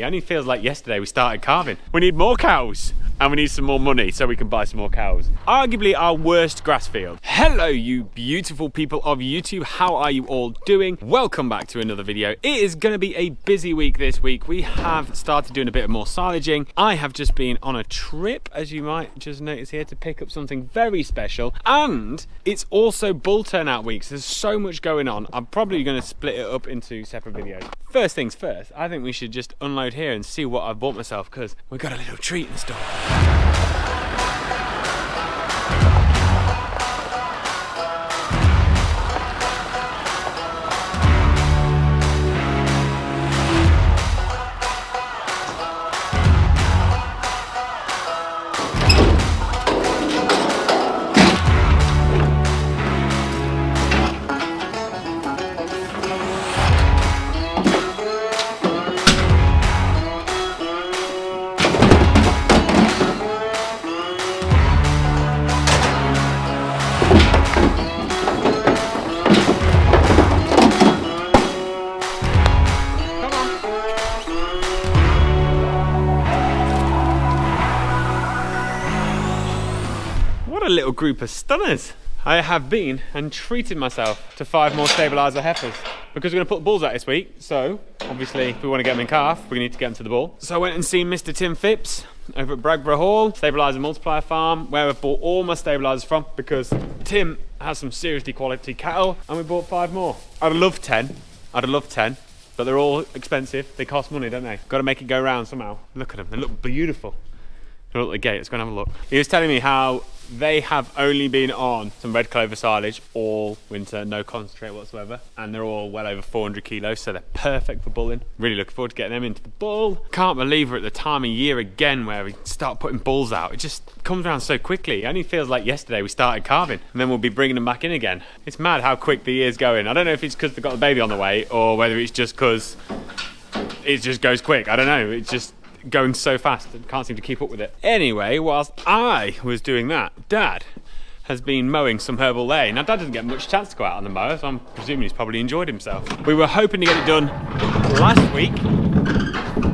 It only feels like yesterday we started calving. We need more cows and we need some more money so we can buy some more cows. Arguably our worst grass field. Hello you beautiful people of YouTube, how are you all doing? Welcome back to another video. It is going to be a busy week this week. We have started doing a bit more silaging. I have just been on a trip, as you might just notice here, to pick up something very special, and it's also bull turnout week, so there's so much going on. I'm probably going to split it up into separate videos. First things first, I think we should just unload here and see what I've bought myself, because we've got a little treat in store. Little group of stunners. I have been and treated myself to 5 more stabiliser heifers because we're going to put the bulls out this week, so obviously if we want to get them in calf we need to get them to the bull. So I went and seen Mr. Tim Phipps over at Bragborough Hall, stabiliser multiplier farm, where I've bought all my stabilisers from because Tim has some seriously quality cattle, and we bought 5 more. I'd have loved 10, but they're all expensive. They cost money, don't they? Got to make it go round somehow. Look at them, they look beautiful. Look at the gate, let's go and have a look. He was telling me how they have only been on some Red Clover silage all winter, no concentrate whatsoever, and they're all well over 400 kilos, so they're perfect for bulling. Really looking forward to getting them into the bull. Can't believe we're at the time of year again where we start putting bulls out. It just comes around so quickly. It only feels like yesterday we started calving, and then we'll be bringing them back in again. It's mad how quick the year's going. I don't know if it's because they've got the baby on the way, or whether it's just because it just goes quick. I don't know, it's just going so fast, I can't seem to keep up with it. Anyway, whilst I was doing that, Dad has been mowing some Herbal Ley. Now Dad doesn't get much chance to go out on the mower, so I'm presuming he's probably enjoyed himself. We were hoping to get it done last week,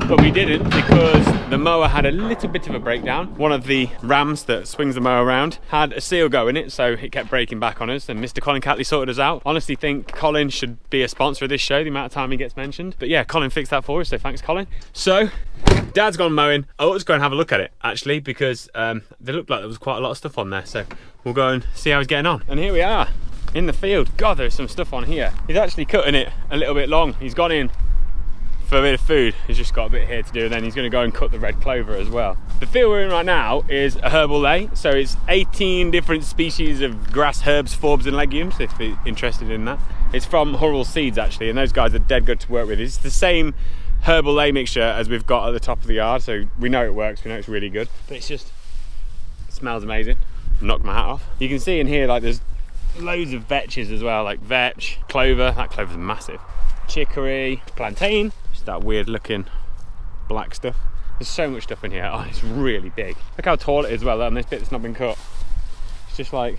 but we didn't because the mower had a little bit of a breakdown. One of the rams that swings the mower around had a seal go in it, so it kept breaking back on us, and Mr. Colin Catley sorted us out. Honestly think Colin should be a sponsor of this show, the amount of time he gets mentioned. But yeah, Colin fixed that for us, so thanks Colin. So Dad's gone mowing. I'll just go and have a look at it actually, because they looked like there was quite a lot of stuff on there, so we'll go and see how he's getting on. And here we are in the field. God, there's some stuff on here. He's actually cutting it a little bit long. He's gone in for a bit of food. He's just got a bit here to do, and then he's going to go and cut the Red Clover as well. The field we're in right now is a Herbal Ley, so it's 18 different species of grass, herbs, forbs and legumes, if you're interested in that. It's from Herbal Seeds actually, and those guys are dead good to work with. It's the same Herbal Ley mixture as we've got at the top of the yard, so we know it works, we know it's really good, but it's just, it smells amazing. Knocked my hat off. You can see in here like there's loads of vetches as well, like vetch, clover, that clover's massive, chicory, plantain, just that weird looking black stuff. There's so much stuff in here. Oh, it's really big. Look how tall it is as well, and this bit that's not been cut. It's just like,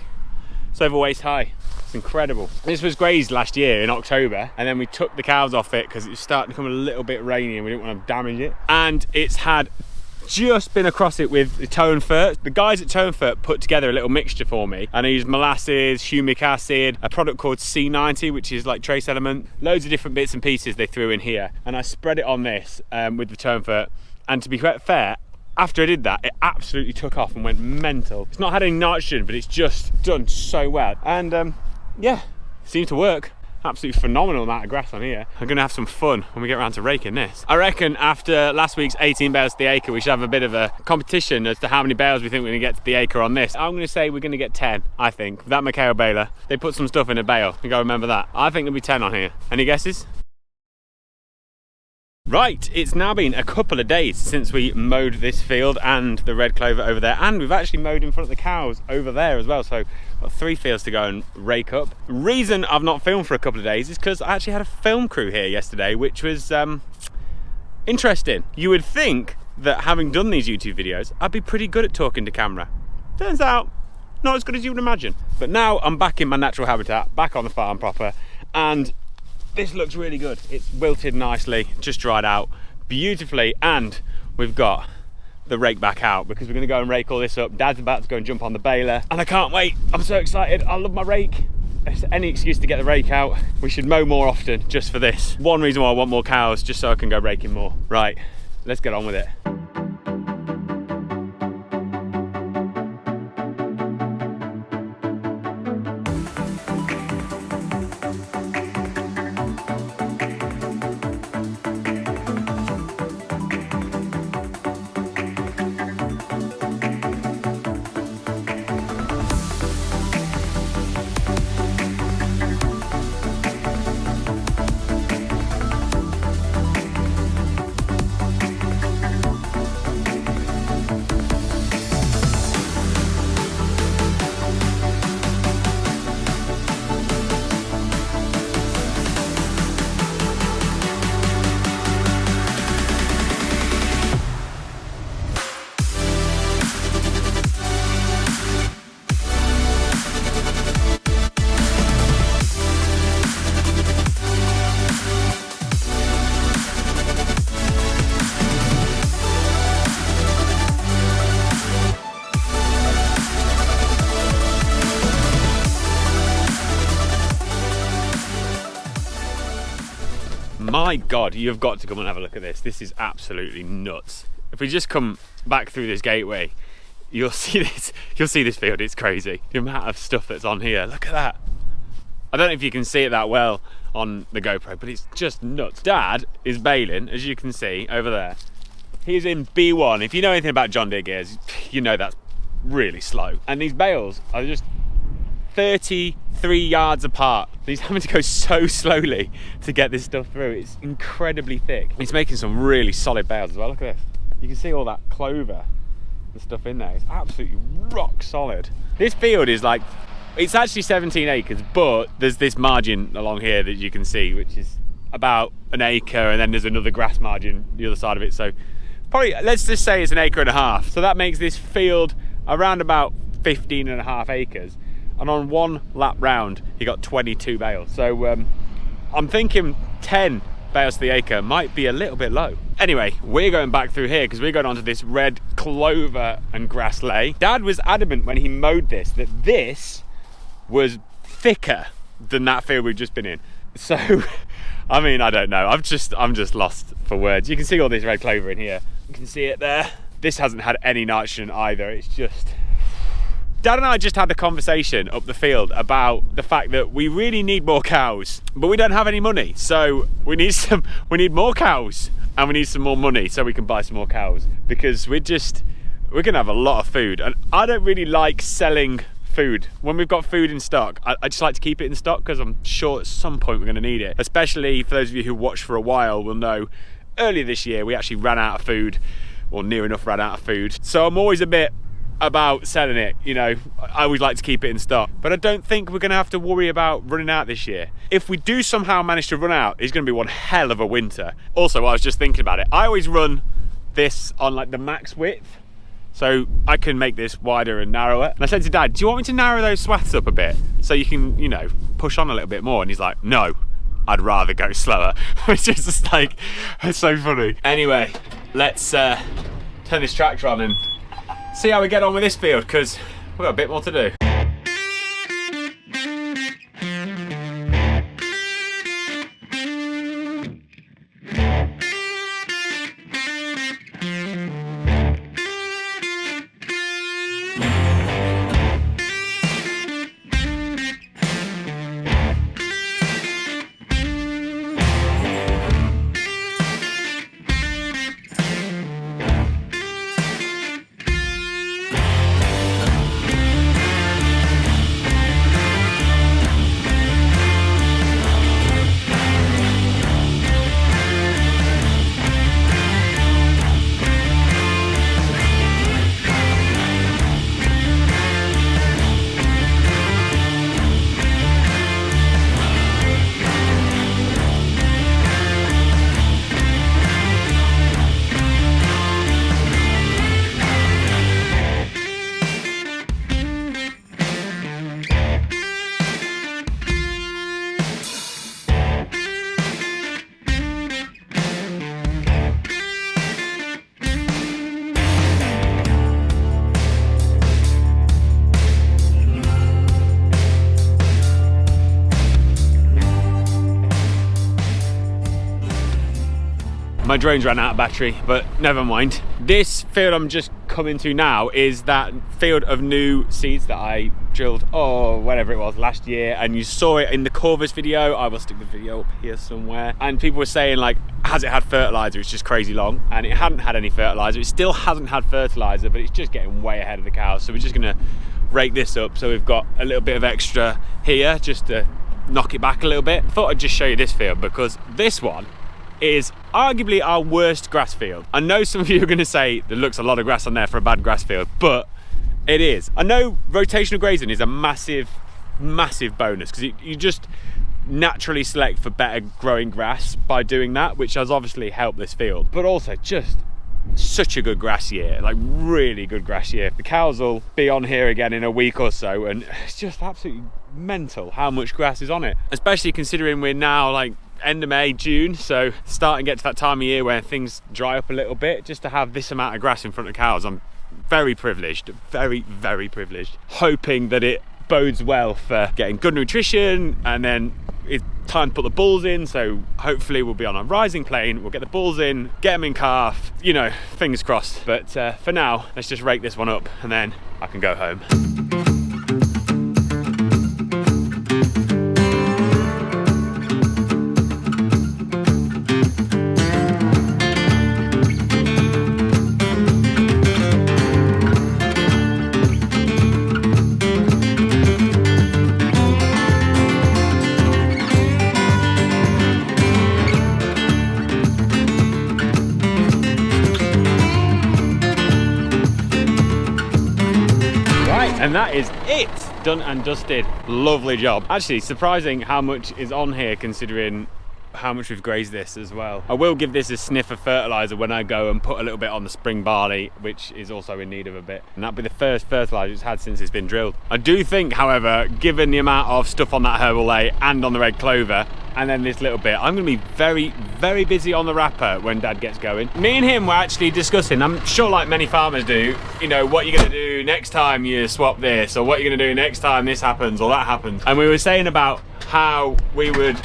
it's over waist high. It's incredible. This was grazed last year in October, and then we took the cows off it because it was starting to become a little bit rainy and we didn't want to damage it. And it's had just been across it with the Tone Fert. The guys at Tone Fert put together a little mixture for me, and I used molasses, humic acid, a product called C90, which is like trace element, loads of different bits and pieces they threw in here, and I spread it on this with the Tone Fert. And to be fair, after I did that, it absolutely took off and went mental. It's not had any nitrogen, but it's just done so well. And yeah, seemed to work. Absolutely phenomenal amount of grass on here. I'm gonna have some fun when we get around to raking this. I reckon after last week's 18 bales to the acre, we should have a bit of a competition as to how many bales we think we're gonna get to the acre on this. I'm gonna say we're gonna get 10, I think. That Macao baler, they put some stuff in a bale. You gotta remember that. I think there'll be 10 on here. Any guesses? Right, it's now been a couple of days since we mowed this field and the Red Clover over there, and we've actually mowed in front of the cows over there as well, so got 3 fields to go and rake up. Reason I've not filmed for a couple of days is because I actually had a film crew here yesterday, which was interesting. You would think that having done these YouTube videos, I'd be pretty good at talking to camera. Turns out, not as good as you would imagine. But now I'm back in my natural habitat, back on the farm proper, and this looks really good. It's wilted nicely, just dried out, beautifully, and we've got the rake back out because we're going to go and rake all this up. Dad's about to go and jump on the baler, and I can't wait. I'm so excited. I love my rake. If there's any excuse to get the rake out, we should mow more often just for this. One reason why I want more cows, just so I can go raking more. Right, let's get on with it. My God, you've got to come and have a look at this. This is absolutely nuts. If we just come back through this gateway, you'll see this. You'll see this field. It's crazy. The amount of stuff that's on here. Look at that. I don't know if you can see it that well on the GoPro, but it's just nuts. Dad is baling, as you can see over there. He's in B1. If you know anything about John Deere gears, you know that's really slow. And these bales are just 33 yards apart. He's having to go so slowly to get this stuff through. It's incredibly thick. He's making some really solid bales as well. Look at this. You can see all that clover, the stuff in there. It's absolutely rock solid. This field is like, it's actually 17 acres, but there's this margin along here that you can see, which is about an acre, and then there's another grass margin the other side of it. So probably, let's just say it's an acre and a half. So that makes this field around about 15 and a half acres. And on one lap round, he got 22 bales. So I'm thinking 10 bales to the acre might be a little bit low. Anyway, we're going back through here because we're going onto this red clover and grass ley. Dad was adamant when he mowed this that this was thicker than that field we've just been in. So, I mean, I don't know. I'm just lost for words. You can see all this red clover in here. You can see it there. This hasn't had any nitrogen either. It's just... Dad and I just had a conversation up the field about the fact that we really need more cows, but we don't have any money. So we need more cows, and we need some more money so we can buy some more cows, because we're gonna have a lot of food. And I don't really like selling food. When we've got food in stock, I just like to keep it in stock because I'm sure at some point we're gonna need it. Especially for those of you who watched for a while will know, earlier this year we actually ran out of food, or near enough ran out of food. So I'm always a bit about selling it, you know. I always like to keep it in stock, but I don't think we're gonna have to worry about running out this year. If we do somehow manage to run out, it's gonna be one hell of a winter. Also, I was just thinking about it, I always run this on like the max width, so I can make this wider and narrower. And I said to Dad, do you want me to narrow those swaths up a bit so you can, you know, push on a little bit more? And he's like, no, I'd rather go slower. Which is just like, it's so funny. Anyway, let's turn this tractor on and see how we get on with this field, because we've got a bit more to do. My drone's ran out of battery, but never mind. This field I'm just coming to now is that field of new seeds that I drilled, whatever it was, last year, and you saw it in the Corvus video. I will stick the video up here somewhere, and people were saying like, has it had fertiliser? It's just crazy long, and it hadn't had any fertiliser. It still hasn't had fertiliser, but it's just getting way ahead of the cows, so we're just gonna rake this up so we've got a little bit of extra here just to knock it back a little bit. Thought I'd just show you this field because this one is arguably our worst grass field. I know some of you are going to say there looks a lot of grass on there for a bad grass field, but it is. I know rotational grazing is a massive bonus because you just naturally select for better growing grass by doing that, which has obviously helped this field, but also just such a good grass year, like really good grass year. The cows will be on here again in a week or so, and it's just absolutely mental how much grass is on it, especially considering we're now like end of May, June, so starting to get to that time of year where things dry up a little bit. Just to have this amount of grass in front of cows, I'm very privileged, very privileged, hoping that it bodes well for getting good nutrition, and then it's time to put the bulls in, so hopefully we'll be on a rising plane, we'll get the bulls in, get them in calf, you know, fingers crossed. But for now, let's just rake this one up and then I can go home. And that is it, done and dusted. Lovely job. Actually, surprising how much is on here considering how much we've grazed this as well. I will give this a sniff of fertiliser when I go and put a little bit on the spring barley, which is also in need of a bit. And that'll be the first fertiliser it's had since it's been drilled. I do think, however, given the amount of stuff on that Herbal Ley and on the Red Clover, and then this little bit, I'm going to be very busy on the wrapper when Dad gets going. Me and him were actually discussing, I'm sure like many farmers do, you know, what you're going to do next time you swap this, or what you're going to do next time this happens or that happens. And we were saying about how we would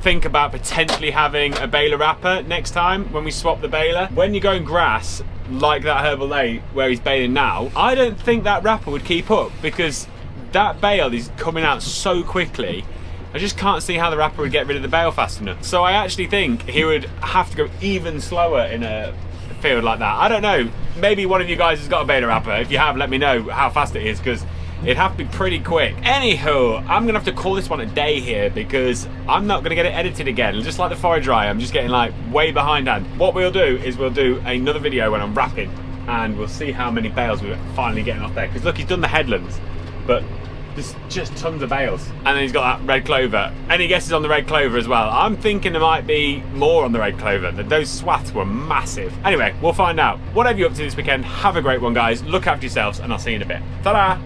think about potentially having a baler wrapper next time when we swap the baler. When you're going grass, like that Herbal Ley where he's baling now, I don't think that wrapper would keep up because that bale is coming out so quickly. I just can't see how the wrapper would get rid of the bale fast enough. So I actually think he would have to go even slower in a field like that. I don't know, maybe one of you guys has got a baler wrapper. If you have, let me know how fast it is, because it'd have to be pretty quick. Anywho, I'm gonna have to call this one a day here because I'm not gonna get it edited again. Just like the forage dry, I'm just getting like way behindhand. What we'll do is we'll do another video when I'm wrapping, and we'll see how many bales we're finally getting off there. Because look, he's done the headlands, but there's just tons of bales. And then he's got that Red Clover. Any guesses on the Red Clover as well? I'm thinking there might be more on the Red Clover. Those swaths were massive. Anyway, we'll find out. Whatever you're up to this weekend, have a great one, guys. Look after yourselves, and I'll see you in a bit. Ta-da!